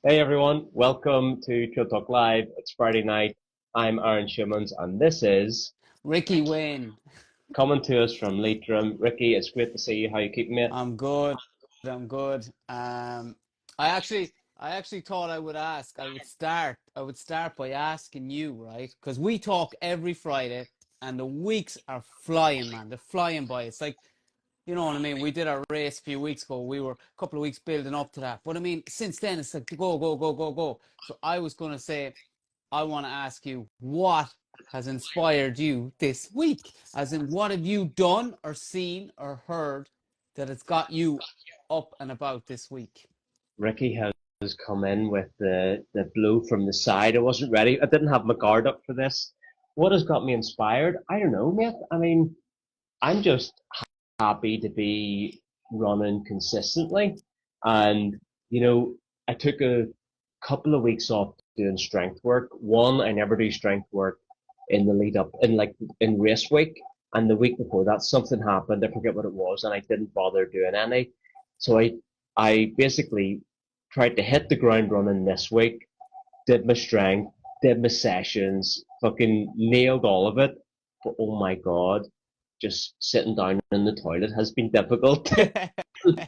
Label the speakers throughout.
Speaker 1: Hey everyone, welcome to TORQ Live. It's Friday night. I'm Aaron Schimmons, and this is
Speaker 2: Ricky Wayne.
Speaker 1: coming to us from Leitrim. Ricky, it's great to see you. How you keeping, mate?
Speaker 2: I'm good. I'm good. I actually thought I would start by asking you, right? Because we talk every Friday and the weeks are flying, man. They're flying by. It's like, you know what I mean? We did our race a few weeks ago. We were a couple of weeks building up to that. But I mean, since then it's like go, go, go, go, go. So I was gonna say I want to ask you what has inspired you this week? As in, what have you done or seen or heard that has got you up and about this week?
Speaker 1: Ricky has come in with the blow from the side. I wasn't ready. I didn't have my guard up for this. What has got me inspired? I don't know, mate. I mean, I'm just happy to be running consistently. And, I took a couple of weeks off doing strength work. One, I never do strength work in the lead up in race week. And the week before that, something happened. I forget what it was, and I didn't bother doing any. So I basically tried to hit the ground running this week, did my strength, did my sessions, fucking nailed all of it. But oh my God, just sitting down in the toilet has been difficult.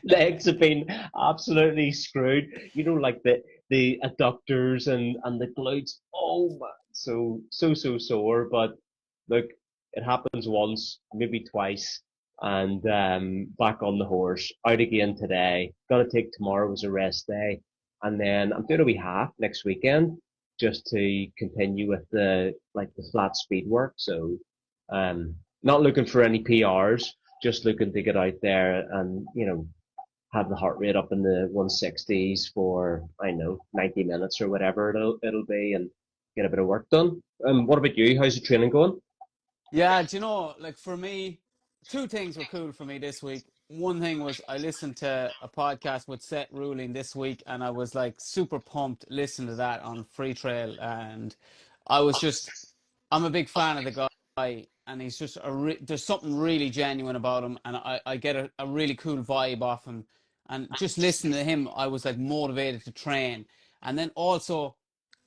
Speaker 1: Legs have been absolutely screwed. Like the adductors and the glutes. Oh man, so sore. But look, it happens once, maybe twice, and back on the horse, out again today. Got to take tomorrow as a rest day, and then I'm doing a wee half next weekend just to continue with the flat speed work. So, not looking for any PRs, just looking to get out there and have the heart rate up in the 160s for, I don't know, 90 minutes or whatever it'll be, and get a bit of work done. What about you? How's the training going?
Speaker 2: Yeah, do you know, like for me, two things were cool for me this week. One thing was I listened to a podcast with Seth Ruling this week, and I was like super pumped listening to that on Free Trail, and I was just, I'm a big fan of the guy, and he's just there's something really genuine about him, and I get a really cool vibe off him, and just listening to him, I was like motivated to train, and then also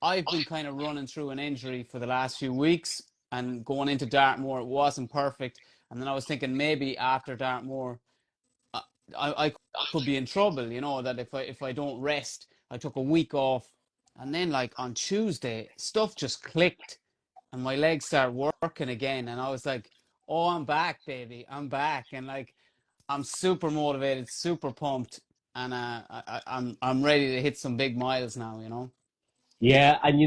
Speaker 2: I've been kind of running through an injury for the last few weeks and going into Dartmoor, it wasn't perfect. And then I was thinking maybe after Dartmoor, I, I could be in trouble, that if I don't rest, I took a week off. And then like on Tuesday, stuff just clicked and my legs started working again. And I was like, oh, I'm back, baby. I'm back. And like, I'm super motivated, super pumped. And I'm ready to hit some big miles now.
Speaker 1: Yeah, and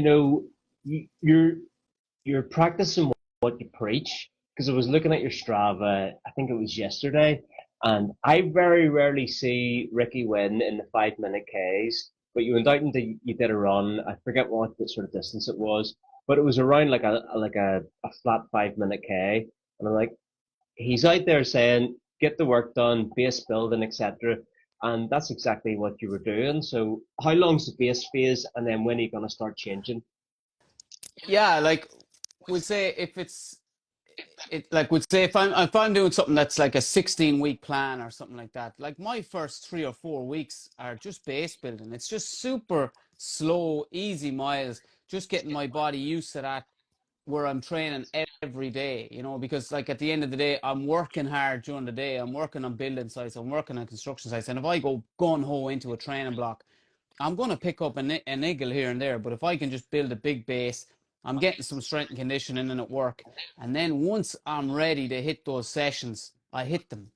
Speaker 1: you're practicing what you preach. Because I was looking at your Strava, I think it was yesterday, and I very rarely see Ricky win in the 5 minute Ks. But you went out and you did a run. I forget what the sort of distance it was, but it was around like a flat 5 minute K. And I'm like, he's out there saying, get the work done, base building, etc. And that's exactly what you were doing. So how long's the base phase, and then when are you going to start changing?
Speaker 2: Yeah, like we'd say if it's it like would say if I'm doing something that's like a 16-week plan or something like that, like my first 3 or 4 weeks are just base building. It's just super slow, easy miles, just getting my body used to that where I'm training every day, because like at the end of the day, I'm working hard during the day. I'm working on building sites, I'm working on construction sites, and if I go gun ho into a training block, I'm going to pick up a niggle here and there, but if I can just build a big base, I'm getting some strength and conditioning in at work. And then once I'm ready to hit those sessions, I hit them.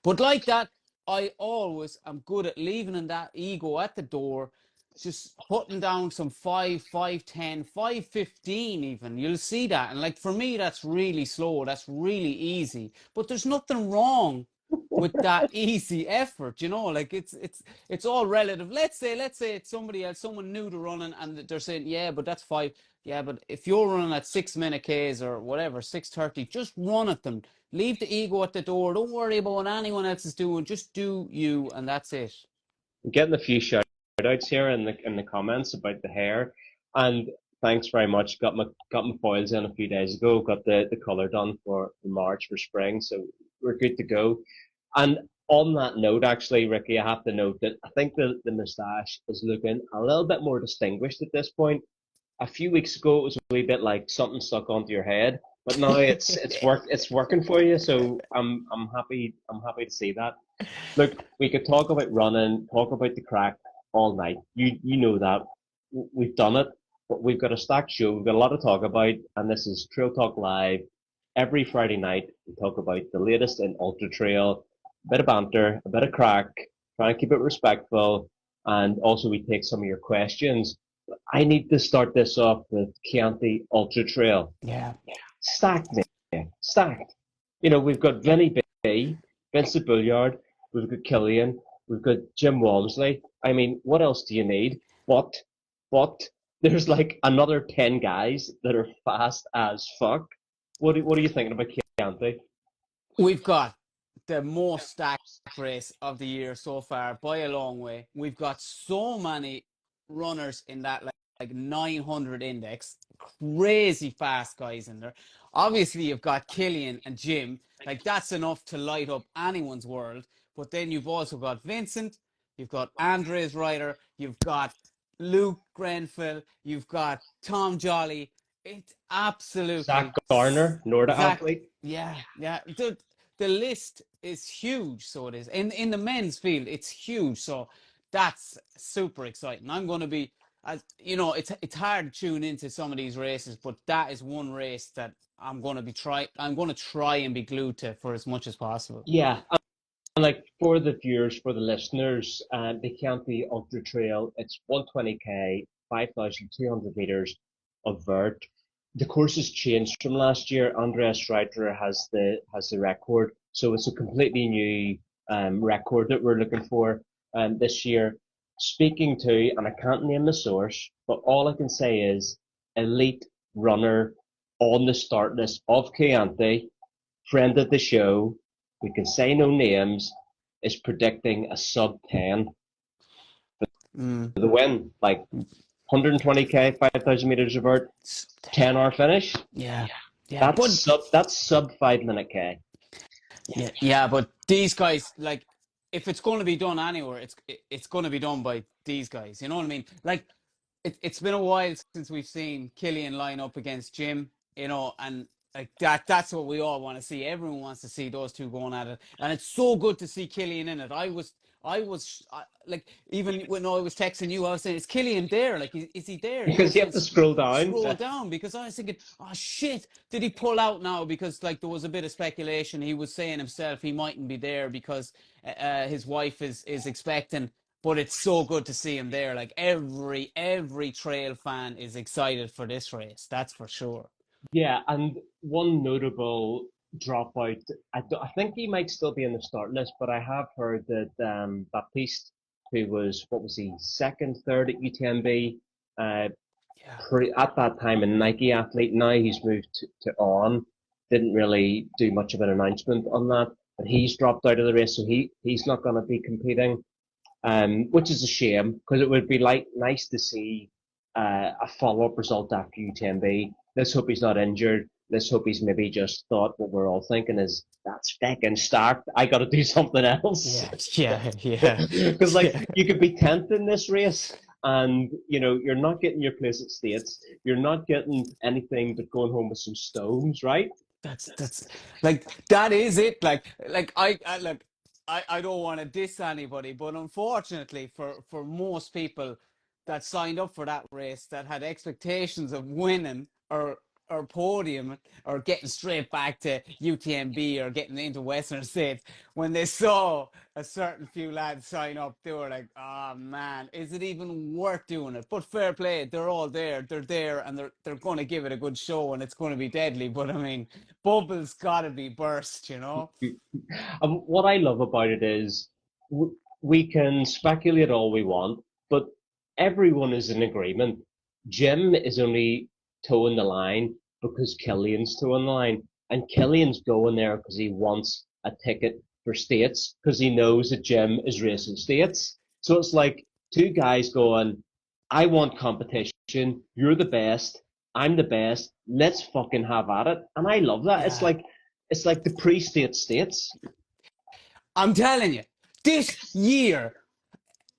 Speaker 2: But like that, I always am good at leaving that ego at the door, just putting down some 5, 5, 10, 5, 15 even. You'll see that. And like for me, that's really slow. That's really easy. But there's nothing wrong with that easy effort, like it's all relative. Let's say it's somebody else, someone new to running, and they're saying, yeah, but that's five. Yeah, but if you're running at 6 minute Ks or whatever, 6:30, just run at them. Leave the ego at the door. Don't worry about what anyone else is doing. Just do you, and that's it.
Speaker 1: I'm getting a few shout outs here in the comments about the hair, and thanks very much. Got my foils in a few days ago. Got the color done for March for spring, so we're good to go. And On that note, actually, Ricky, I have to note that I think the moustache is looking a little bit more distinguished at this point. A few weeks ago, it was a wee bit like something stuck onto your head, but now it's working for you. So I'm happy to see that. Look, we could talk about running, talk about the crack all night. You know that we've done it, but we've got a stacked show. We've got a lot to talk about, and this is Trail Talk Live. Every Friday night, we talk about the latest in ultra trail, a bit of banter, a bit of crack, try and keep it respectful, and also we take some of your questions. I need to start this off with Chianti Ultra Trail.
Speaker 2: Yeah.
Speaker 1: Stacked, mate. Stacked. You know, we've got Vinny B, Vincent Bulliard, we've got Killian, we've got Jim Walmsley. I mean, what else do you need? But there's like another 10 guys that are fast as fuck. What are you thinking about Chianti?
Speaker 2: We've got the most stacked race of the year so far by a long way. We've got so many runners in that like 900 index, crazy fast guys in there. Obviously, you've got Killian and Jim. Like that's enough to light up anyone's world. But then you've also got Vincent, you've got Andres Ryder, you've got Luke Grenfell, you've got Tom Jolly. It's
Speaker 1: Zach
Speaker 2: absolutely
Speaker 1: Garner, Norda
Speaker 2: Zach.
Speaker 1: athlete.
Speaker 2: Yeah, yeah. The list is huge, so it is. In the men's field, it's huge. So that's super exciting. I'm going to be, you know, it's hard to tune into some of these races, but that is one race that I'm going to try and be glued to for as much as possible.
Speaker 1: Yeah, and like for the viewers, for the listeners, the Chianti Ultra Trail, it's 120k, 5,200 meters of vert. The course has changed from last year. Andreas Reiter has the record, so it's a completely new record that we're looking for this year. Speaking to, and I can't name the source, but all I can say is elite runner on the start list of Chianti, friend of the show, we can say no names, is predicting a sub 10
Speaker 2: Mm.
Speaker 1: for the win. Like 120k, 5,000 meters of vert, 10-hour finish.
Speaker 2: Yeah, yeah,
Speaker 1: That's sub 5 minute K.
Speaker 2: yeah. But these guys, like, if it's going to be done anywhere, it's going to be done by these guys. You know what I mean? Like, it's been a while since we've seen Killian line up against Jim, you know, and like that's what we all want to see. Everyone wants to see those two going at it. And it's so good to see Killian in it. Like, even when I was texting you, I was saying, is Killian there? Like, is he there?
Speaker 1: Because you have to scroll down.
Speaker 2: Scroll down, because I was thinking, oh shit, did he pull out now? Because like there was a bit of speculation. He was saying himself he mightn't be there because his wife is expecting. But it's so good to see him there. Like every trail fan is excited for this race. That's for sure.
Speaker 1: Yeah, and one notable dropout, I think he might still be in the start list, but I have heard that Baptiste, who was, what was he, second, third at UTMB, at that time a Nike athlete, now he's moved to On, didn't really do much of an announcement on that, but he's dropped out of the race, so he's not going to be competing. Which is a shame because it would be nice to see a follow-up result after UTMB. Let's hope he's not injured. Let's hope he's maybe just thought what we're all thinking is that's fucking stacked. I got to do something else.
Speaker 2: Yeah.
Speaker 1: Because you could be 10th in this race, and you know you're not getting your place at States. You're not getting anything but going home with some stones, right?
Speaker 2: That's like that is it. Like I don't want to diss anybody, but unfortunately for most people that signed up for that race that had expectations of winning or podium or getting straight back to UTMB or getting into Western States, when they saw a certain few lads sign up, they were like, oh man, is it even worth doing it? But fair play, they're all there. They're there and they're going to give it a good show and it's going to be deadly. But I mean, bubbles got to be burst, you know?
Speaker 1: What I love about it is we can speculate all we want, but everyone is in agreement. Jim is only towing the line because Killian's towing the line, and Killian's going there because he wants a ticket for States because he knows that Jim is racing States. So it's like two guys going, I want competition. You're the best. I'm the best. Let's fucking have at it. And I love that.
Speaker 2: Yeah.
Speaker 1: It's like the pre-state states.
Speaker 2: I'm telling you, this year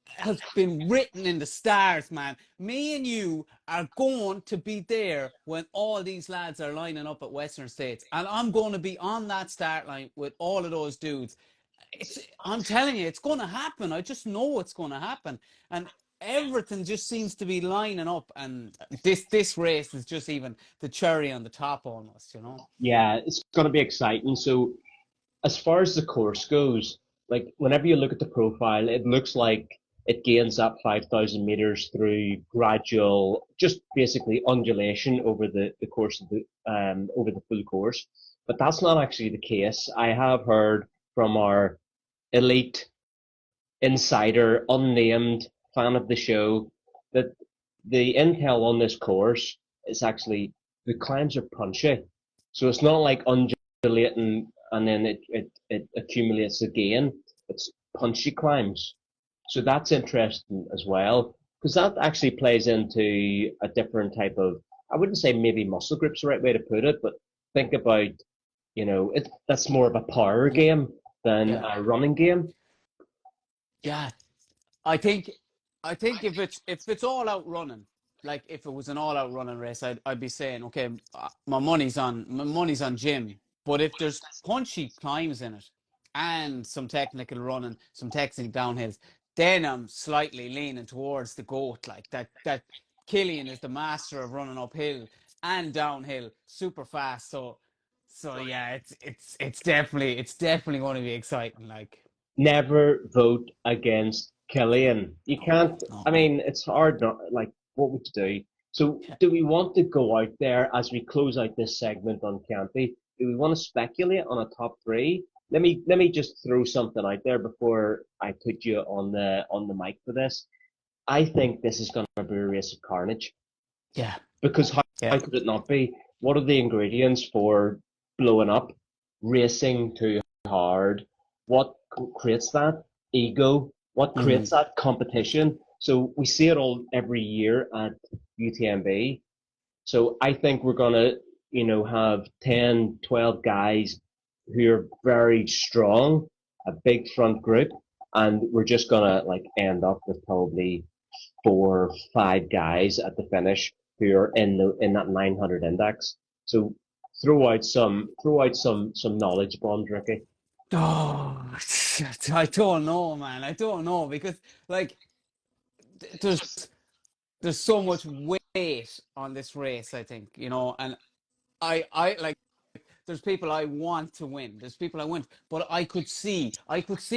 Speaker 2: has been written in the stars, man. Me and you are going to be there when all these lads are lining up at Western States, and I'm going to be on that start line with all of those dudes. I'm telling you, it's going to happen. I just know it's going to happen, and everything just seems to be lining up. And this race is just even the cherry on the top, almost. You know?
Speaker 1: Yeah, it's going to be exciting. So as far as the course goes, like whenever you look at the profile, it looks like it gains up 5,000 meters through gradual, just basically undulation over the course of the over the full course. But that's not actually the case. I have heard from our elite insider, unnamed fan of the show, that the intel on this course is actually the climbs are punchy. So it's not like undulating and then it accumulates again. It's punchy climbs. So that's interesting as well, because that actually plays into a different type of, I wouldn't say maybe muscle group's the right way to put it, but think about, that's more of a power game than
Speaker 2: Yeah,
Speaker 1: a running game.
Speaker 2: yeah. I think if it's all out running, like if it was an all out running race, I'd be saying, okay, my money's on Jim. But if there's punchy climbs in it and some technical running, some technical downhills, then I'm slightly leaning towards the goat. Like that Killian is the master of running uphill and downhill super fast. So yeah, it's definitely going to be exciting. Like,
Speaker 1: Never vote against Killian. You can't, I
Speaker 2: no,
Speaker 1: mean, it's hard not, like, what would you do? So,
Speaker 2: yeah.
Speaker 1: do we want to go out there as we close out this segment on Chianti? Do we want to speculate on a top three? Let me just throw something out there before I put you on the mic for this. I think this is going to be a race of carnage
Speaker 2: Yeah.
Speaker 1: because
Speaker 2: Yeah.
Speaker 1: how could it not be? What are the ingredients for blowing up, racing too hard? What creates that ego? What
Speaker 2: Mm.
Speaker 1: creates that competition? So we see it all every year at UTMB. So I think we're gonna, have 10, 12 guys who are very strong, a big front group, and we're just gonna like end up with probably 4 or 5 guys at the finish who are in that 900 index. So throw out some knowledge bombs, Ricky.
Speaker 2: Oh, I don't know, man. I don't know because like there's so much weight on this race, I think, and I like there's people I want to win. There's people I want, but I could see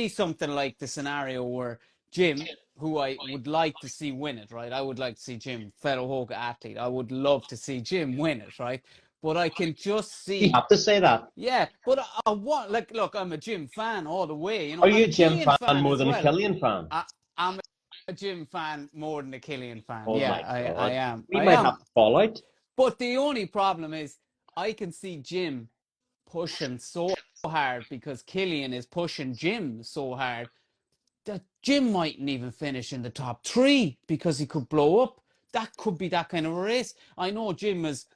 Speaker 2: something like the scenario where Jim, who I would like to see win it, right? I would like to see Jim, fellow Hoga athlete. I would love to see Jim win it, right? But I can just
Speaker 1: You
Speaker 2: see.
Speaker 1: have to say that.
Speaker 2: Yeah, but I want, like, look, I'm a Jim fan all the way.
Speaker 1: Are
Speaker 2: I'm
Speaker 1: you
Speaker 2: a
Speaker 1: a Jim
Speaker 2: Killian
Speaker 1: fan
Speaker 2: fan
Speaker 1: more
Speaker 2: as
Speaker 1: than a
Speaker 2: well.
Speaker 1: Killian fan?
Speaker 2: I'm a Jim fan more than a Killian fan.
Speaker 1: Oh
Speaker 2: Yeah,
Speaker 1: my
Speaker 2: I
Speaker 1: God.
Speaker 2: am.
Speaker 1: We
Speaker 2: I
Speaker 1: might have
Speaker 2: am.
Speaker 1: to fall out.
Speaker 2: But the only problem is I can see Jim pushing so hard because Killian is pushing Jim so hard that Jim mightn't even finish in the top three because he could blow up. That could be that kind of a race. I know Jim is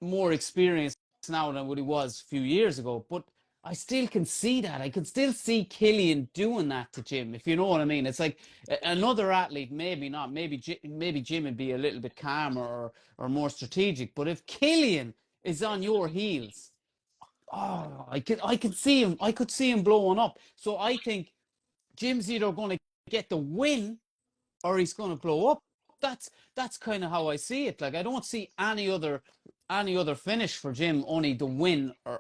Speaker 2: more experienced now than what he was a few years ago, but I still can see that. I can still see Killian doing that to Jim, if you know what I mean. It's like another athlete, maybe not. Maybe Jim would be a little bit calmer or more strategic. But if Killian is on your heels, oh, I could see him. I could see him blowing up. So I think Jim's either going to get the win or he's going to blow up. That's kind of how I see it. Like I don't see any other finish for Jim, only the win or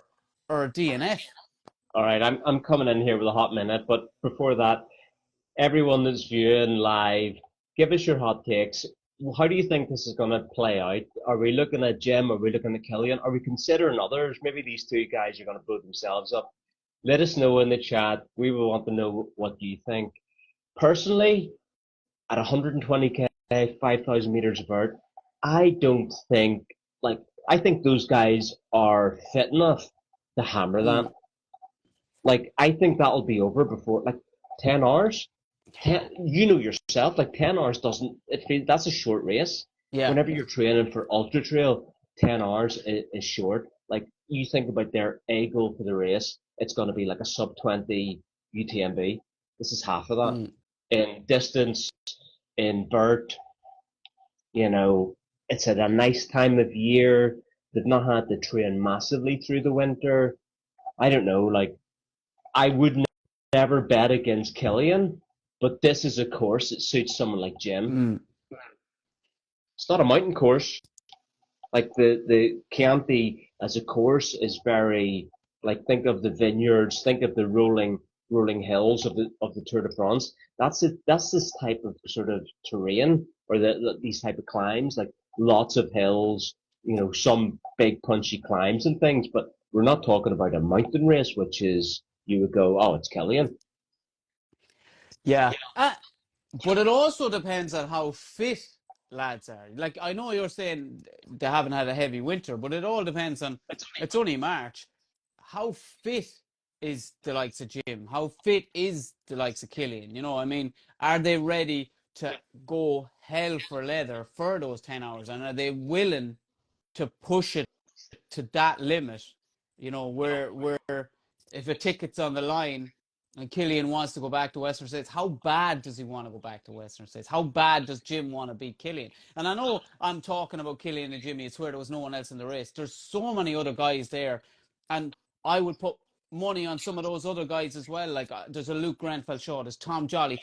Speaker 2: DNF.
Speaker 1: All right, I'm coming in here with a hot minute, but before that, everyone that's viewing live, give us your hot takes. How do you think this is going to play out? Are we looking at Jim? Are we looking at Killian? Are we considering others? Maybe these two guys are going to blow themselves up. Let us know in the chat. We will want to know what you think. Personally, at 120k, 5,000 meters of vert, I don't think, like, I think those guys are fit enough to hammer
Speaker 2: Mm,
Speaker 1: that. Like, I think that'll be over before, like, 10 hours. 10, you know yourself, like 10 hours doesn't, that's a short race.
Speaker 2: yeah,
Speaker 1: Whenever you're training for ultra trail, 10 hours is short. Like, you think about their A goal for the race, it's going to be like a sub 20, UTMB. This is half of that.
Speaker 2: Mm.
Speaker 1: In distance, in vert, you know, it's at a nice time of year. They've not had to train massively through the winter. I don't know, like, I would never bet against Killian, but this is a course that suits someone like Jim.
Speaker 2: Mm.
Speaker 1: It's not a mountain course. Like the Chianti as a course is very, like, think of the vineyards, think of the rolling hills of the Tour de France. That's this type of sort of terrain, or these type of climbs, like lots of hills, some big punchy climbs and things. But we're not talking about a mountain race, which is, you would go, oh, it's Killian.
Speaker 2: Yeah. But it also depends on how fit lads are. Like, I know you're saying they haven't had a heavy winter, but it all depends on, it's only March. How fit is the likes of Jim? How fit is the likes of Killian? I mean, are they ready to go hell for leather for those 10 hours? And are they willing to push it to that limit, where if a ticket's on the line and Killian wants to go back to Western States, how bad does he want to go back to Western States? How bad does Jim want to beat Killian? And I know I'm talking about Killian and Jimmy. I swear there was no one else in the race. There's so many other guys there, and I would put money on some of those other guys as well. Like, there's a Luke Grenfell-Shaw, there's Tom Jolly.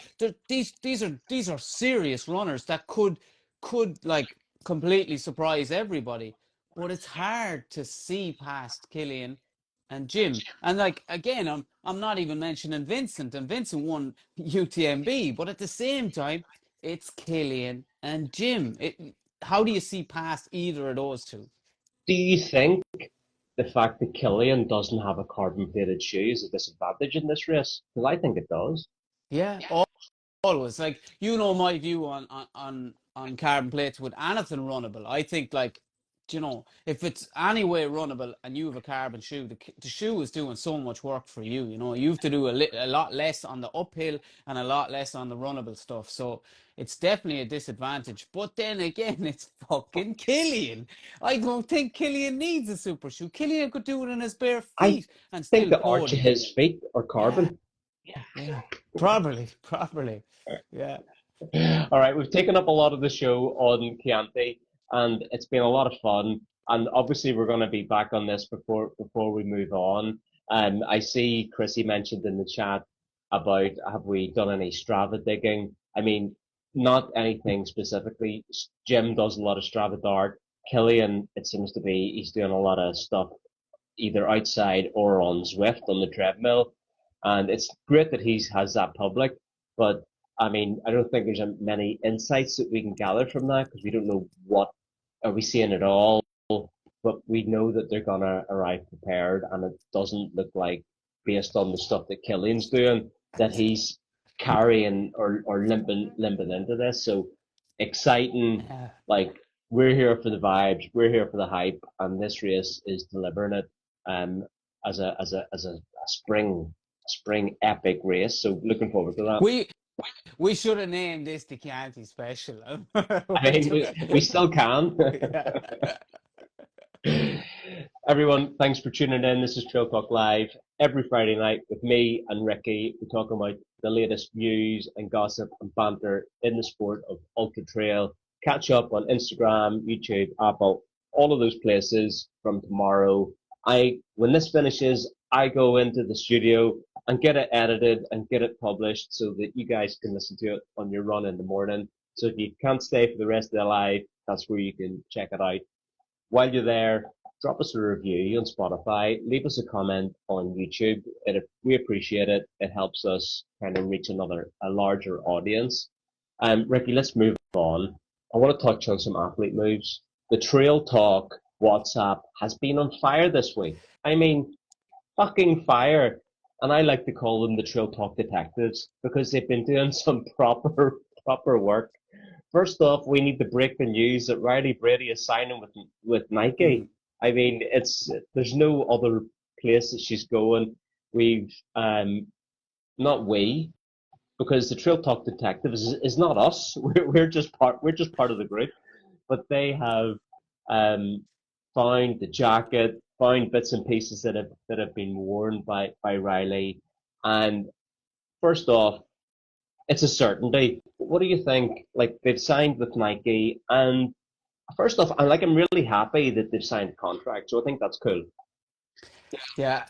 Speaker 2: These are serious runners that could like completely surprise everybody. But it's hard to see past Killian and Jim. And like, again, I'm not even mentioning Vincent, and Vincent won UTMB, but at the same time, it's Killian and Jim. How do you see past either of those two?
Speaker 1: Do you think the fact that Killian doesn't have a carbon plated shoe is a disadvantage in this race? Because I think it does.
Speaker 2: Yeah, always. Like, my view on carbon plates with anything runnable. I think, like, if it's anyway runnable and you have a carbon shoe, the shoe is doing so much work for you. You have to do a lot less on the uphill and a lot less on the runnable stuff. So it's definitely a disadvantage. But then again, it's fucking Killian. I don't think Killian needs a super shoe. Killian could do it in his bare
Speaker 1: I
Speaker 2: feet and
Speaker 1: think
Speaker 2: still
Speaker 1: the arch of
Speaker 2: podium.
Speaker 1: his feet are
Speaker 2: Yeah,
Speaker 1: carbon.
Speaker 2: yeah, probably. Yeah.
Speaker 1: All right, we've taken up a lot of the show on Chianti, and it's been a lot of fun. And obviously, we're going to be back on this before we move on. I see Chrissy mentioned in the chat about, have we done any Strava digging? I mean, not anything specifically. Jim does a lot of Strava dart. Killian, it seems to be, he's doing a lot of stuff either outside or on Zwift on the treadmill. And it's great that he has that public, but I mean, I don't think there's many insights that we can gather from that, because we don't know what are we seeing at all. But we know that they're gonna arrive prepared, and it doesn't look like, based on the stuff that Killian's doing, that he's carrying or limping into this. So exciting!
Speaker 2: Yeah.
Speaker 1: Like, we're here for the vibes, we're here for the hype, and this race is delivering it. Um, as a spring epic race. So looking forward to that.
Speaker 2: We should have named this the Chianti Special.
Speaker 1: I mean, we still can.
Speaker 2: Yeah.
Speaker 1: Everyone, thanks for tuning in. This is Trail Talk Live every Friday night with me and Ricky. We talk about the latest news and gossip and banter in the sport of ultra trail. Catch up on Instagram, YouTube, Apple, all of those places from tomorrow. When this finishes, I go into the studio and get it edited and get it published so that you guys can listen to it on your run in the morning. So if you can't stay for the rest of the live, that's where you can check it out. While you're there, drop us a review on Spotify, leave us a comment on YouTube. We appreciate it. It helps us kind of reach a larger audience. Ricky, let's move on. I want to touch on some athlete moves. The Trail Talk WhatsApp has been on fire this week. I mean, fucking fire. And I like to call them the Trail Talk detectives, because they've been doing some proper work. First off, we need to break the news that Riley Brady is signing with
Speaker 2: Mm.
Speaker 1: Nike. I mean, there's no other place that she's going. We've not we, because the Trail Talk detectives is not us. We're just part of the group. But they have found the jacket, found bits and pieces that have been worn by Riley, and first off, it's a certainty. What do you think? Like they've signed with Nike, and first off, I'm really happy that they've signed a contract. So I think that's cool.
Speaker 2: Yeah,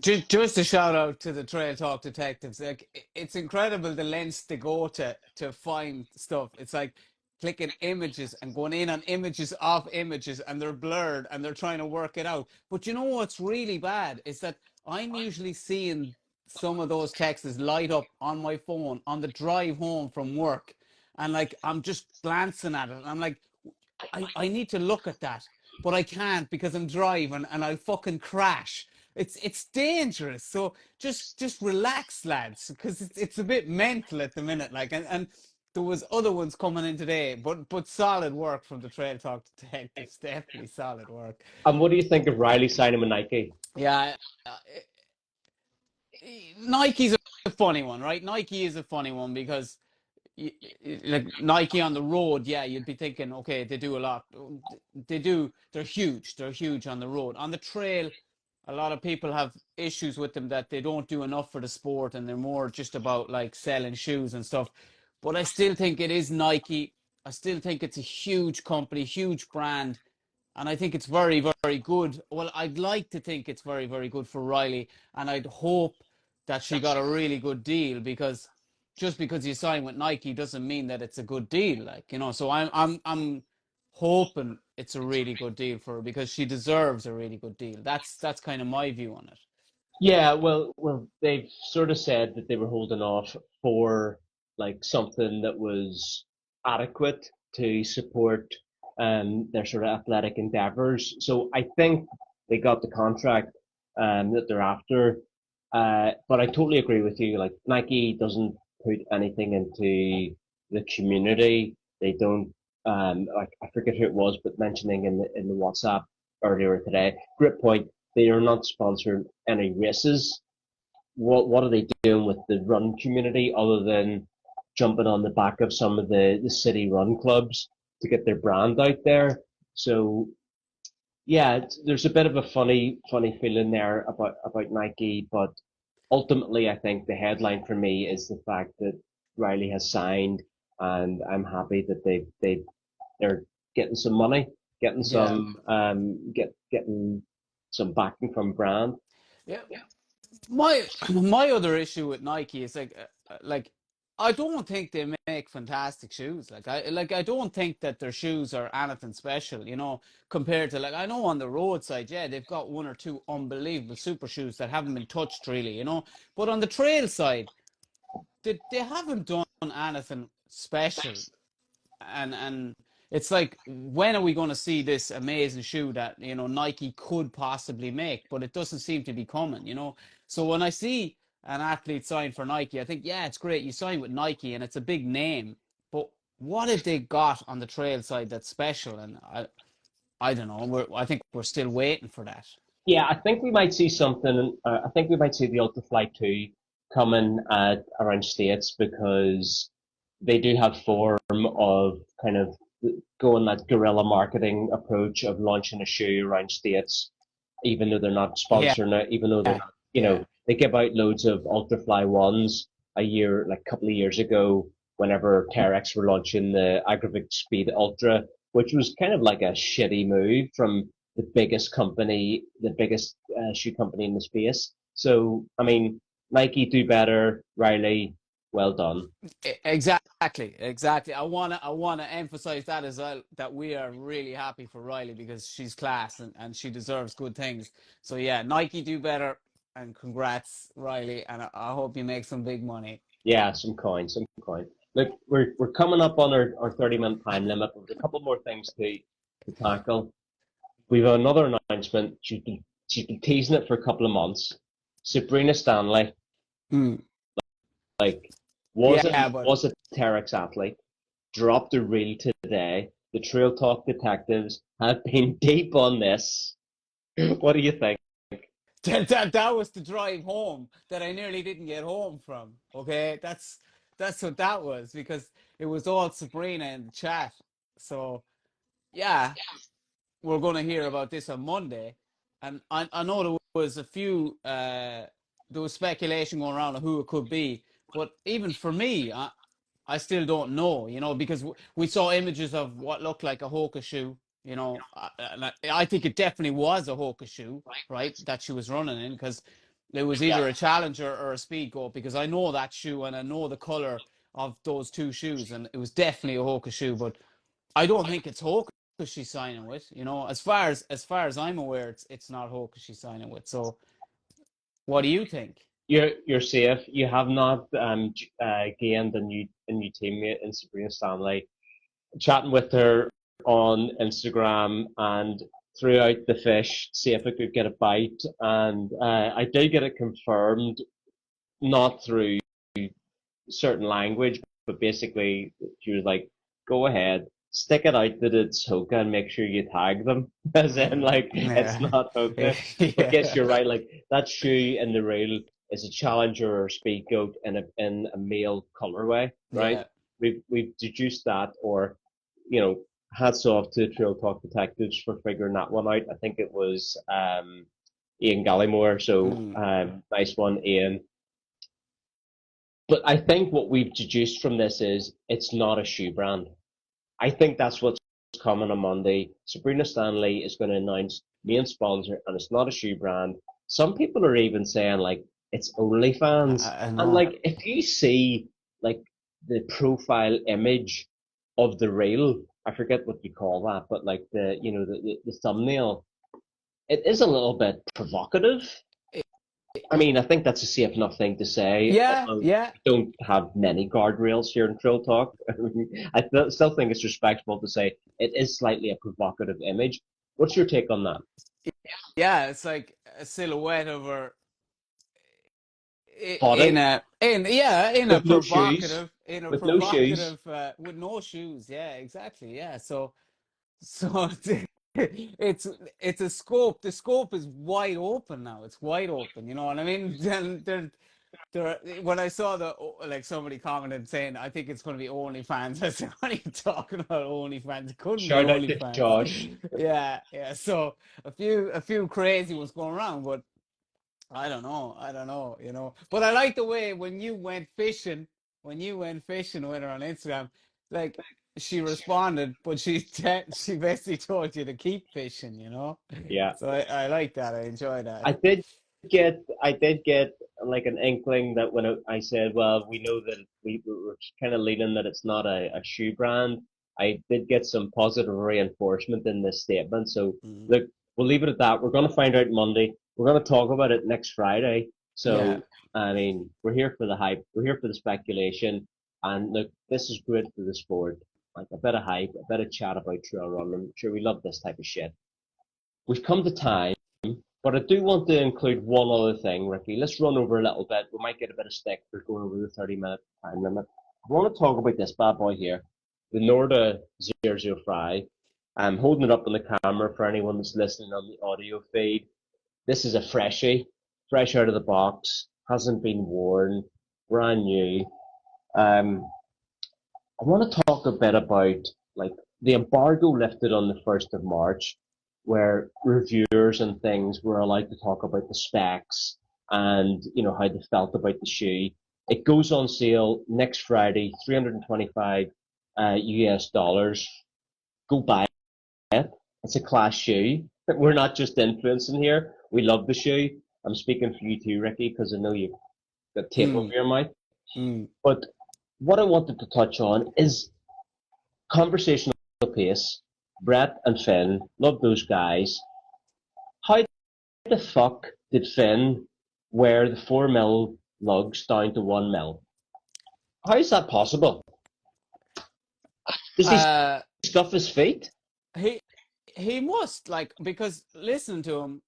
Speaker 2: just a shout out to the Trail Talk detectives. Like, it's incredible the lengths they go to find stuff. It's like clicking images and going in on images of images, and they're blurred, and they're trying to work it out. But you know what's really bad is that I'm usually seeing some of those texts light up on my phone on the drive home from work, and like I'm just glancing at it, and I'm like, I need to look at that, but I can't because I'm driving and I'll fucking crash. It's dangerous. So just relax, lads, because it's a bit mental at the minute. Like, and there was other ones coming in today, but solid work from the Trail Talk detectives. Definitely solid work.
Speaker 1: And what do you think of Riley signing with Nike?
Speaker 2: Yeah, Nike's a funny one, right? Nike is a funny one because like Nike on the road, yeah, you'd be thinking, okay, they do a lot. They do, they're huge. They're huge on the road. On the trail, a lot of people have issues with them that they don't do enough for the sport and they're more just about like selling shoes and stuff. But I still think it is Nike. I still think it's a huge company, huge brand. And I think it's very, very good. Well, I'd like to think it's very, very good for Riley. And I'd hope that she got a really good deal because just because you sign with Nike doesn't mean that it's a good deal. Like, so I'm hoping it's a really good deal for her because she deserves a really good deal. That's kind of my view on it.
Speaker 1: Yeah, well, they've sort of said that they were holding off for like something that was adequate to support their sort of athletic endeavors. So I think they got the contract that they're after. But I totally agree with you. Like Nike doesn't put anything into the community. They don't like I forget who it was, but mentioning in the WhatsApp earlier today. Great point. They are not sponsoring any races. What are they doing with the run community other than jumping on the back of some of the city run clubs to get their brand out there? So yeah, there's a bit of a funny feeling there about Nike, but ultimately I think the headline for me is the fact that Riley has signed, and I'm happy that they're getting some money, getting
Speaker 2: Yeah.
Speaker 1: some getting some backing from brand.
Speaker 2: Yeah. My other issue with Nike is like I don't think they make fantastic shoes. I don't think that their shoes are anything special, compared to like I know on the roadside, yeah, they've got one or two unbelievable super shoes that haven't been touched really. But on the trail side, they haven't done anything special and it's like when are we going to see this amazing shoe that Nike could possibly make, but it doesn't seem to be coming. So when I see an athlete sign for Nike, I think, yeah, it's great you sign with Nike and it's a big name, but what have they got on the trail side that's special? And I don't know, I think we're still waiting for that.
Speaker 1: Yeah, I think we might see something. I think we might see the Ultrafly 2 coming around states because they do have form of kind of going that guerrilla marketing approach of launching a shoe around states, even though they're not
Speaker 2: Yeah,
Speaker 1: sponsoring it, even though they're not,
Speaker 2: yeah,
Speaker 1: they give out loads of Ultrafly ones a year, like a couple of years ago, whenever Terex were launching the Aggravate Speed Ultra, which was kind of like a shitty move from the biggest company, the biggest shoe company in the space. So, I mean, Nike do better, Riley, well done.
Speaker 2: Exactly, exactly. I wanna emphasize that as well, that we are really happy for Riley because she's class and she deserves good things. So yeah, Nike do better and congrats, Riley, and I hope you make some big money.
Speaker 1: Yeah, some coin, some coin. Look, we're coming up on our 30-minute time limit. There's a couple more things to tackle. We've another announcement. She's been teasing it for a couple of months. Sabrina Stanley,
Speaker 2: Mm.
Speaker 1: like, was
Speaker 2: Yeah,
Speaker 1: a
Speaker 2: but
Speaker 1: was a Terex athlete, dropped a reel today. The Trail Talk detectives have been deep on this. What do you think?
Speaker 2: that was the drive home that I nearly didn't get home from. Okay, that's what that was because it was all Sabrina in the chat. So yeah, we're going to hear about this on Monday, and I know there was a few there was speculation going around on who it could be, but even for me, I still don't know, because we saw images of what looked like a Hoka shoe, and I think it definitely was a Hoka shoe, right, that she was running in, because it was
Speaker 1: Yeah,
Speaker 2: either a Challenger or a Speedgoat, because I know that shoe and I know the color of those two shoes, and it was definitely a Hoka shoe, but I don't think it's Hoka she's signing with, as far as I'm aware, it's not Hoka she's signing with. So what do you think?
Speaker 1: you're safe. You have not gained a new teammate in Sabrina Stanley. Chatting with her on Instagram and threw out the fish, see if I could get a bite, and I did get it confirmed, not through certain language, but basically she was like, "Go ahead, stick it out that it's Hoka and make sure you tag them," as in
Speaker 2: Mm,
Speaker 1: like it's
Speaker 2: yeah.
Speaker 1: not Hoka. But yes,
Speaker 2: Yeah.
Speaker 1: you're right. Like that shoe in the reel is a Challenger or Speedgoat in a male colorway, right?
Speaker 2: Yeah.
Speaker 1: We've deduced that, or you know, hats off to Trail Talk Detectives for figuring that one out. I think it was Ian Gallimore, so
Speaker 2: Mm.
Speaker 1: nice one, Ian. But I think what we've deduced from this is it's not a shoe brand. I think that's what's coming on Monday. Sabrina Stanley is going to announce main sponsor, and it's not a shoe brand. Some people are even saying like it's OnlyFans,
Speaker 2: I
Speaker 1: and
Speaker 2: know.
Speaker 1: like if you see like the profile image of the reel, I forget what you call that, but like the thumbnail, it is a little bit provocative.
Speaker 2: It-
Speaker 1: I mean, I think that's a safe enough thing to say,
Speaker 2: Yeah,
Speaker 1: although
Speaker 2: yeah.
Speaker 1: we don't have many guardrails here in Trill Talk. Still think it's respectable to say it is slightly a provocative image. What's your take on that?
Speaker 2: Yeah, it's like a silhouette of her
Speaker 1: Body
Speaker 2: in a
Speaker 1: with no shoes,
Speaker 2: provocative in a
Speaker 1: with no shoes.
Speaker 2: provocative with no shoes. Yeah, exactly. Yeah. So it's it's a scope. The scope is wide open now. It's wide open. You know what I mean? Then when I saw like somebody commented saying, I think it's going to be OnlyFans. I said, what are you talking about OnlyFans? It couldn't be
Speaker 1: Shout out to
Speaker 2: OnlyFans.
Speaker 1: Josh.
Speaker 2: Yeah, yeah. So a few crazy was going around, but I don't know. But I like the way when you went fishing with her on Instagram, like she responded, but she basically told you to keep fishing.
Speaker 1: Yeah,
Speaker 2: So I like that. I enjoy that.
Speaker 1: I did get like an inkling that when I said, well, we know that we're kind of leaning that it's not a shoe brand. I did get some positive reinforcement in this statement. So
Speaker 2: Mm.
Speaker 1: look, we'll leave it at that. We're going to find out Monday. We're going to talk about it next Friday.
Speaker 2: Yeah.
Speaker 1: So, I mean, we're here for the hype. We're here for the speculation. And look, this is great for the sport. Like a bit of hype, a bit of chat about trail running. Sure, we love this type of shit. We've come to time. But I do want to include one other thing, Ricky. Let's run over a little bit. We might get a bit of stick for going over the 30-minute time limit. I want to talk about this bad boy here, the Norda 005. I'm holding it up on the camera for anyone that's listening on the audio feed. This is a freshie, fresh out of the box, hasn't been worn, brand new. Um, I want to talk a bit about like the embargo lifted on the 1st of March, where reviewers and things were allowed to talk about the specs and how they felt about the shoe. It goes on sale next Friday, 325 US dollars. Go buy it. It's a class shoe. We're not just influencing here. We love the shoe. I'm speaking for you too, Ricky, because I know you've got tape over
Speaker 2: Mm,
Speaker 1: your mouth.
Speaker 2: mm.
Speaker 1: But what I wanted to touch on is conversational pace. Brett and Finn, love those guys. How the fuck did Finn wear the 4 mil lugs down to 1 mil? How is that possible? Does he
Speaker 2: Uh,
Speaker 1: stuff his feet?
Speaker 2: he he must like because listen to him.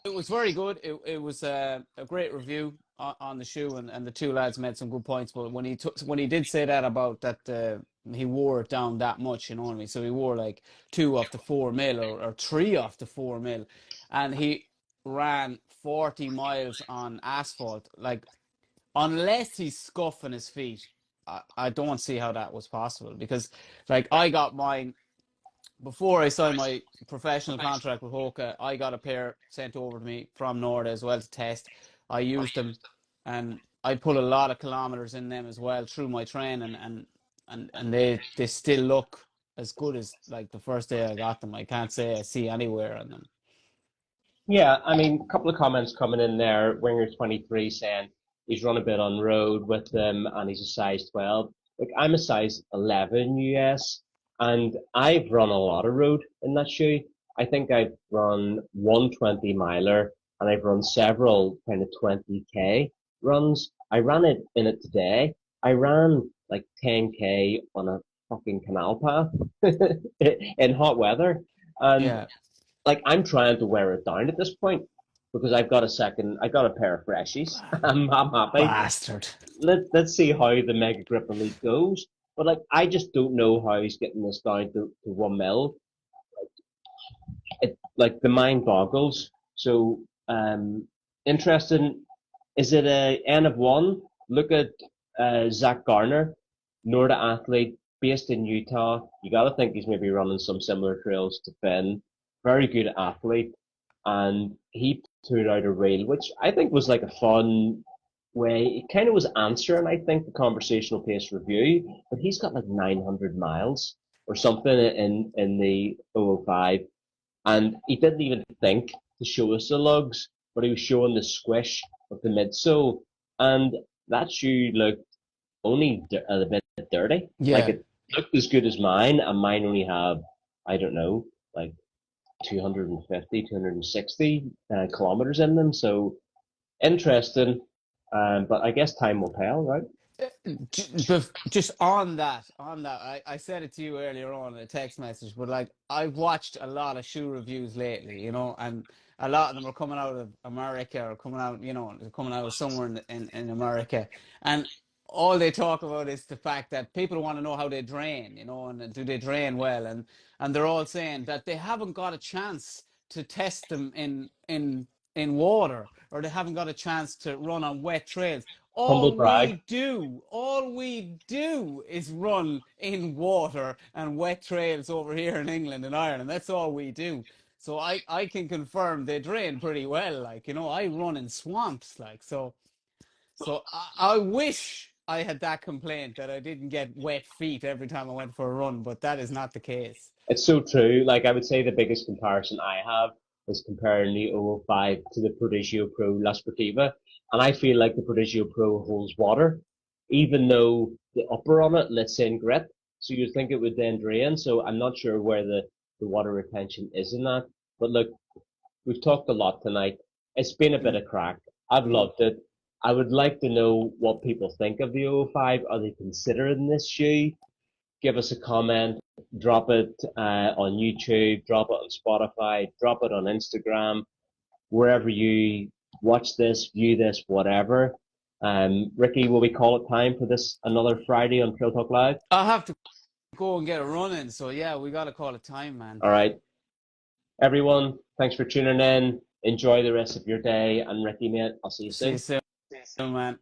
Speaker 2: It was very good. It was a great review on the shoe, and the two lads made some good points. But when he did say that about that he wore it down that much, you know what I mean? So he wore like 2 off the 4 mil or 3 off the 4 mil, and he ran 40 miles on asphalt. Like unless he's scuffing his feet, I don't see how that was possible because like I got mine before I signed my professional contract with Hoka. I got a pair sent over to me from Norda as well to test. I used them, and I put a lot of kilometers in them as well through my training, and they still look as good as like the first day I got them. I can't say I see anywhere on them.
Speaker 1: Yeah, I mean, a couple of comments coming in there. Winger23 saying he's run a bit on road with them and he's a size 12. Like, I'm a size 11 US and I've run a lot of road in that shoe. I think I've run 120 miler and I've run several kind of 20K runs. I ran it in it today. I ran like 10K on a fucking canal path in hot weather. And
Speaker 2: Yeah,
Speaker 1: like I'm trying to wear it down at this point because I got a pair of freshies. I'm happy.
Speaker 2: bastard.
Speaker 1: Let's see how the Mega Grip Elite goes. But like I just don't know how he's getting this down to 1 mil. It like the mind boggles. So interesting. Is it a N of one? Look at Zach Garner, Norda athlete based in Utah. You got to think he's maybe running some similar trails to Finn. Very good athlete, and he put out a reel, which I think was like a fun way. It kind of was answering, I think, the conversational pace review. But he's got like 900 miles or something in the 005, and he didn't even think to show us the lugs, but he was showing the squish of the midsole, and that shoe looked only a bit dirty. Like
Speaker 2: Yeah.
Speaker 1: it looked as good as mine, and mine only have, I don't know, like 250, 260 kilometers in them. So interesting, but I guess time will tell, right?
Speaker 2: Just on that, I said it to you earlier on in a text message, but like I've watched a lot of shoe reviews lately, and a lot of them are coming out of America or coming out, they're coming out of somewhere in America, and all they talk about is the fact that people want to know how they drain, and do they drain well, and they're all saying that they haven't got a chance to test them in water, or they haven't got a chance to run on wet trails.
Speaker 1: Humble brag.
Speaker 2: All we do is run in water and wet trails over here in England and Ireland. That's all we do. So I can confirm they drain pretty well. Like, I run in swamps, like, so I wish I had that complaint that I didn't get wet feet every time I went for a run, but that is not the case.
Speaker 1: It's so true. Like I would say the biggest comparison I have is comparing the 005 to the Prodigio Pro La Sportiva. And I feel like the Prodigio Pro holds water, even though the upper on it lets in grit. So you'd think it would then drain. So I'm not sure where the water retention is in that. But look, we've talked a lot tonight. It's been a bit
Speaker 2: Mm,
Speaker 1: of crack. I've
Speaker 2: mm.
Speaker 1: loved it. I would like to know what people think of the 005. Are they considering this shoe? Give us a comment, drop it on YouTube, drop it on Spotify, drop it on Instagram, wherever you watch this, view this, whatever. Ricky, will we call it time for this another Friday on Trail Talk Live?
Speaker 2: I'll have to go and get a run in. So yeah, we got to call it time, man.
Speaker 1: All right. Everyone, thanks for tuning in. Enjoy the rest of your day. And Ricky, mate, I'll see you
Speaker 2: See you
Speaker 1: soon.
Speaker 2: soon, man.